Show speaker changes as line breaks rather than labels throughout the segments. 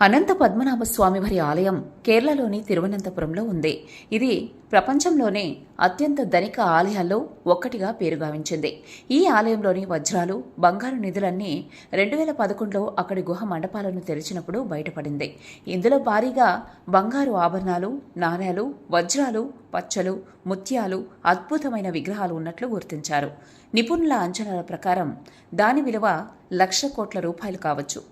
అనంత పద్మనాభ స్వామివారి ఆలయం కేరళలోని తిరువనంతపురంలో ఉంది. ఇది ప్రపంచంలోనే అత్యంత ధనిక ఆలయాల్లో ఒక్కటిగా పేరుగావించింది. ఈ ఆలయంలోని వజ్రాలు, బంగారు నిధులన్నీ 2011లో అక్కడి గుహ మండపాలను తెరిచినప్పుడు బయటపడింది. ఇందులో భారీగా బంగారు ఆభరణాలు, నాణేలు, వజ్రాలు, పచ్చలు, ముత్యాలు, అద్భుతమైన విగ్రహాలు ఉన్నట్లు గుర్తించారు. నిపుణుల అంచనాల ప్రకారం దాని విలువ ₹1,00,00,000 కోట్ల కావచ్చు.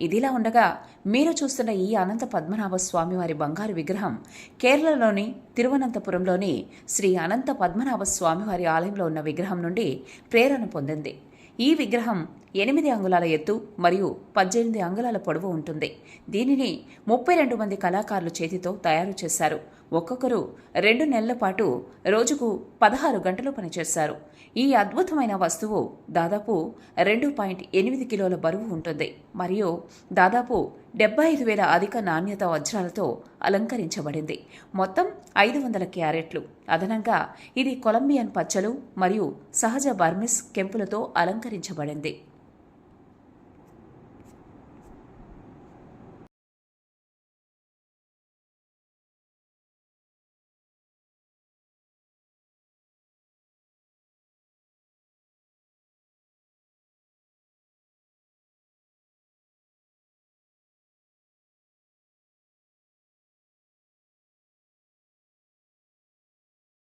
ఇదిలా ఉండగా మీరు చూస్తున్న ఈ అనంత పద్మనాభ స్వామివారి బంగారు విగ్రహం కేరళలోని తిరువనంతపురంలోని శ్రీ అనంత పద్మనాభ స్వామివారి ఆలయంలో ఉన్న విగ్రహం నుండి ప్రేరణ పొందింది. ఈ విగ్రహం 8 అంగుళాల ఎత్తు మరియు 18 అంగుళాల పొడవు ఉంటుంది. దీనిని 32 మంది కళాకారులు చేతితో తయారు చేశారు. ఒక్కొక్కరు 2 నెలల పాటు రోజుకు 16 గంటలు పనిచేశారు. ఈ అద్భుతమైన వస్తువు దాదాపు 2.8 కిలోల బరువు ఉంటుంది మరియు దాదాపు 75,000 అధిక నాణ్యత వజ్రాలతో అలంకరించబడింది. మొత్తం 500 క్యారెట్లు. అదనంగా ఇది కొలంబియన్ పచ్చలు మరియు సహజ బర్మిస్ కెంపులతో అలంకరించబడింది.